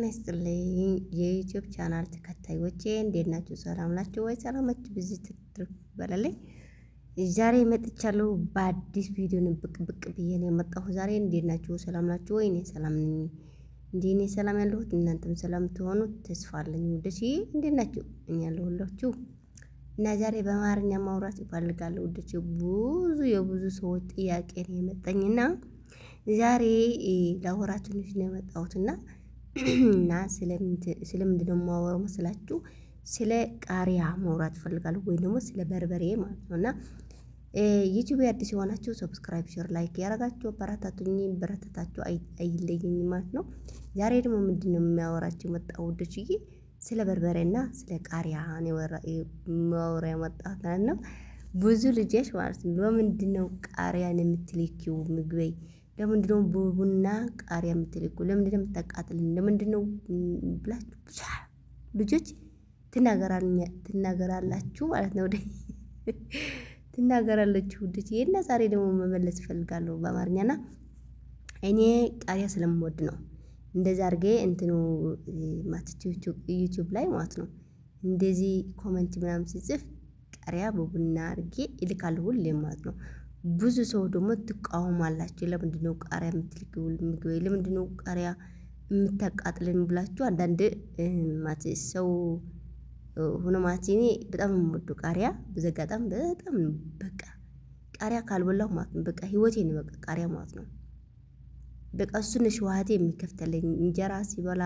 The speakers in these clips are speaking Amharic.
ይስጥልኝ የዩቲዩብ ቻናል ተከታዮቼ እንዴት ናችሁ? ሰላም ናችሁ ወይ? ሰላማችሁ ብዙ ትርፍ ይበላልኝ። ዛሬ መጥቻለሁ በአዲስ ቪዲዮ ብቅ ብዬ ነው የመጣሁ። ዛሬ እንዴት ናችሁ? ሰላም ናችሁ ወይ? እኔ ሰላም ነኝ። እኔ ሰላም ያለሁት እናንተም ሰላም ትሆኑ ተስፋ አለኝ። ውዶቼ እንዴት ናችሁ? እኔ ያለሁላችሁ እና ዛሬ በአማርኛ ማውራት እፈልጋለሁ። ውዶቼ የብዙ ሰዎች ጥያቄ ነው የመጣኝና ዛሬ ላወራችሁ ነው የመጣሁትና እና ስለምንድን ነው የማወራው መስላችሁ? ስለ ቃሪያ ማውራት እፈልጋለሁ ወይ ደግሞ ስለ በርበሬ ማለት ነው። እና ዩቲዩብ አዲስ የሆናችሁ ሰብስክራይብ፣ ሼር፣ ላይክ ያደረጋችሁ አበረታቱኝ። በረታታችሁ አይለየኝ ማለት ነው። ዛሬ ደግሞ ምንድን ነው የሚያወራችሁ የመጣው ውዶችዬ? ስለ በርበሬና ስለ ቃሪያ ነው ማወራ የመጣሁት ነው። ብዙ ልጆች ማለት ነው ለምንድን ነው ቃሪያን የምትልኪው ምግበይ? ለምንድን ነው ቡና ቃሪያ የምትልኩ? ለምንድን ነው የምታቃጥልን? ለምንድን ነው ብላችሁ ልጆች ትናገራላችሁ ማለት ነው። ትናገራላችሁ ልጅ እና ዛሬ ደግሞ መመለስ እፈልጋለሁ በአማርኛና እኔ ቃሪያ ስለምወድ ነው እንደዛ አድርጌ እንትኑ ዩቲዩብ ላይ ማለት ነው እንደዚህ ኮሜንት ምናምን ሲጽፍ ቃሪያ በቡና አድርጌ እልካለሁ ሁሌም ማለት ነው። ብዙ ሰው ደግሞ ትቃወማላችሁ። ለምንድን ነው ቃሪያ የምትልኪው ምግብ? ለምንድን ነው ቃሪያ የምታቃጥልን ብላችሁ አንዳንድ ሰው ሆኖ ማለት እኔ በጣም የምወደው ቃሪያ በዘጋጣም በጣም በቃ ቃሪያ ካልበላሁ ማለት ነው በቃ ህይወቴ ነው በቃ ቃሪያ ማለት ነው። በቃ እሱን ሸዋቴ የሚከፍተልኝ እንጀራ ሲበላ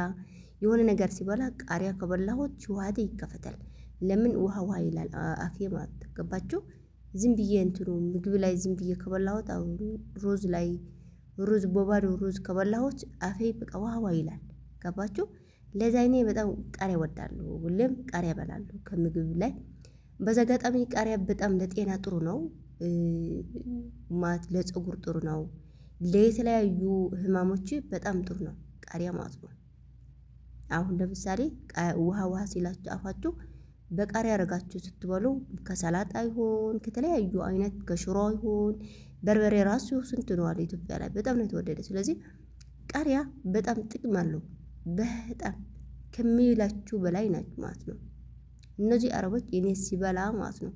የሆነ ነገር ሲበላ ቃሪያ ከበላሁት ሸዋቴ ይከፈታል። ለምን ውሃ ይላል አፌ ማለት ገባችሁ? ዝም ብዬ እንትኑ ምግብ ላይ ዝም ብዬ ከበላሁት አሁን ሩዝ በባዶ ሩዝ ከበላሁት አፌ በቃ ዋዋ ይላል። ገባችሁ? ለዛ እኔ በጣም ቃሪያ እወዳለሁ። ሁሌም ቃሪያ እበላለሁ ከምግብ ላይ። በዛ አጋጣሚ ቃሪያ በጣም ለጤና ጥሩ ነው ማለት ለፀጉር ጥሩ ነው። ለተለያዩ ህማሞች በጣም ጥሩ ነው ቃሪያ ማለት ነው። አሁን ለምሳሌ ውሃ ሲላችሁ አፋችሁ በቃሪያ አረጋችሁ ስትበሉ ከሰላጣ ይሁን ከተለያዩ አይነት ከሽሮ ይሁን በርበሬ ራሱ ስንት ነው አለ ኢትዮጵያ ላይ በጣም ነው የተወደደ። ስለዚህ ቃሪያ በጣም ጥቅም አለው። በጣም ከሚላችሁ በላይ ናችሁ ማለት ነው። እነዚህ አረቦች እኔ ሲበላ ማለት ነው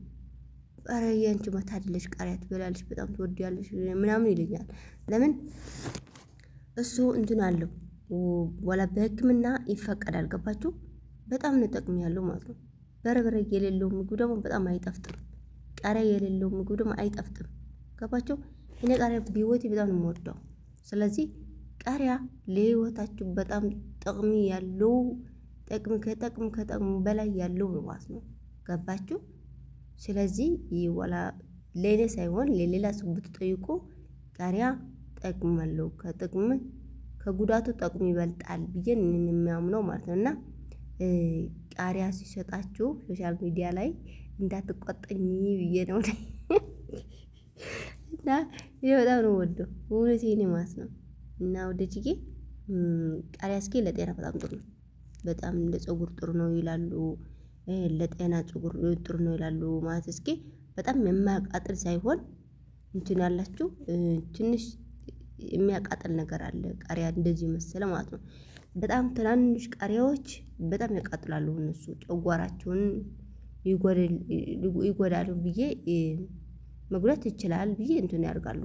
ኧረ ያንቺ መታደለሽ ቃሪያ ትበላለሽ በጣም ትወዲያለሽ ምናምን ይለኛል። ለምን እሱ እንትን አለው ወላ በህክምና ይፈቀዳል። ገባችሁ? በጣም ነው ጥቅም ያለው ማለት ነው። በርበሬ የሌለው ምግብ ደግሞ በጣም አይጠፍጥም። ቃሪያ የሌለው ምግብ ደግሞ አይጠፍጥም። ገባችሁ? እኔ ቃሪያ በህይወቴ በጣም ነው የምወደው። ስለዚህ ቃሪያ ለህይወታችሁ በጣም ጥቅም ያለው ከጥቅም በላይ ያለው ነው ማለት ነው። ገባችሁ? ስለዚህ ይወላ ለኔ ሳይሆን ለሌላ ሰው ብትጠይቁ ቃሪያ ጥቅም አለው። ከጉዳቱ ጥቅሙ ይበልጣል ብዬ የሚያምነው ማለት ነው። እና ቃሪያ ሲሰጣችሁ ሶሻል ሚዲያ ላይ እንዳትቆጠኝ ብዬ ነው። እና ይሄ በጣም ነው ወደው እውነቴን ማለት ነው። እና ወደጅዬ ቃሪያ እስኪ ለጤና በጣም ጥሩ ነው። በጣም ለፀጉር ጥሩ ነው ይላሉ። ለጤና ፀጉር ጥሩ ነው ይላሉ ማለት እስኪ በጣም የማያቃጥል ሳይሆን እንትን ያላችሁ ትንሽ የሚያቃጥል ነገር አለ ቃሪያ እንደዚህ መሰለ ማለት ነው። በጣም ትናንሽ ቃሪያዎች በጣም ያቃጥላሉ። እነሱ ጨጓራቸውን ይጎዳሉ ብዬ መጉዳት ይችላል ብዬ እንትን ያደርጋሉ።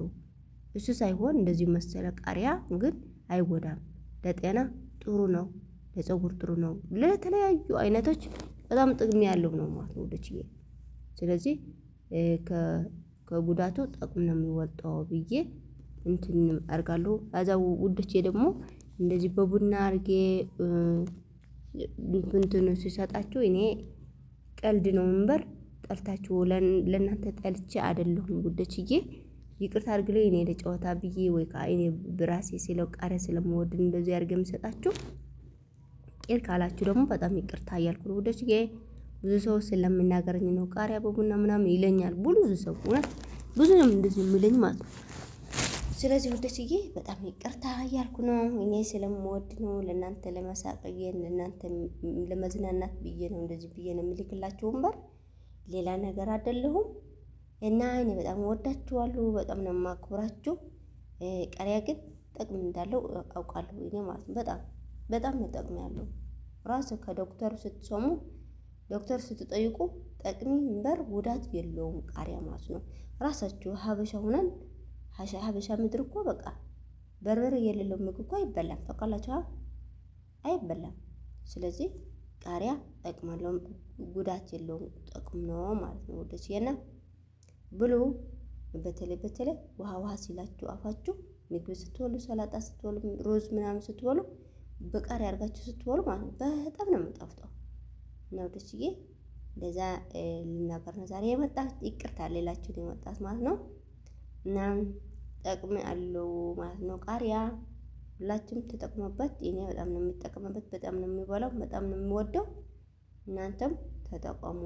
እሱ ሳይሆን እንደዚህ መሰለ ቃሪያ ግን አይጎዳም። ለጤና ጥሩ ነው። ለፀጉር ጥሩ ነው። ለተለያዩ አይነቶች በጣም ጥቅም ያለው ነው ማለት ነው ወደችዬ። ስለዚህ ከጉዳቱ ጥቅም ነው የሚወጣው ብዬ እንትን አድርጋለሁ። አዛው ውዶቼ ደግሞ እንደዚህ በቡና አድርጌ እንትን ሲሰጣችሁ እኔ ቀልድ ነው እንበር ጠልታችሁ ለእናንተ ጠልቼ አይደለሁም ውዶችዬ። ይቅርታ አድርግልኝ። እኔ ለጨዋታ ብዬ ወይ እኔ ብራሴ ሲለው ቃሪያ ስለምወድ እንደዚህ አድርጌ የምሰጣችሁ ቄር ካላችሁ ደግሞ በጣም ይቅርታ እያልኩ ነው ውዶችዬ። ብዙ ሰው ስለምናገረኝ ነው ቃሪያ በቡና ምናምን ይለኛል። ብዙ ሰው እውነት ብዙ ነው እንደዚህ የሚለኝ ማለት ነው። ስለዚህ ወደችዬ በጣም ይቅርታ እያልኩ ነው። እኔ ስለምወድ ነው ለእናንተ ለመሳቀዬ ለእናንተ ለመዝናናት ብዬ ነው እንደዚህ ብዬ ነው የምልክላችሁ እንበር ሌላ ነገር አይደለሁም። እና እኔ በጣም ወዳችኋለሁ፣ በጣም ነው የማክብራችሁ። ቃሪያ ግን ጥቅም እንዳለው አውቃለሁ እኔ ማለት ነው በጣም በጣም ነው ጥቅም ያለው። ራስ ከዶክተሩ ስትሰሙ ዶክተር ስትጠይቁ ጠቅሚ እንበር ጉዳት የለውም ቃሪያ ማለት ነው። ራሳችሁ ሀበሻ ሆነን ሀበሻ ምድር እኮ በቃ በርበሬ የሌለው ምግብ እኮ አይበላም። ታውቃላችሁ? አይበላም። ስለዚህ ቃሪያ ጠቅማለሁ፣ ጉዳት የለውም፣ ጥቅም ነው ማለት ነው። ወደችና ብሉ። በተለይ ውሃ ውሃ ሲላችሁ አፋችሁ ምግብ ስትበሉ፣ ሰላጣ ስትበሉ፣ ሮዝ ምናምን ስትበሉ በቃሪያ አድርጋችሁ ስትበሉ ማለት ነው በጣም ነው የምጣፍጠው። እና ወደችዬ እንደዛ ልናገር ነው ዛሬ የመጣሁት። ይቅርታ ሌላችሁን የመጣሁት ማለት ነው። እና ጠቅም አለው ማለት ነው። ቃሪያ ሁላችሁም ተጠቅሙበት። እኔ በጣም ነው የምጠቀምበት፣ በጣም ነው የሚበላው፣ በጣም ነው የሚወደው። እናንተም ተጠቀሙ።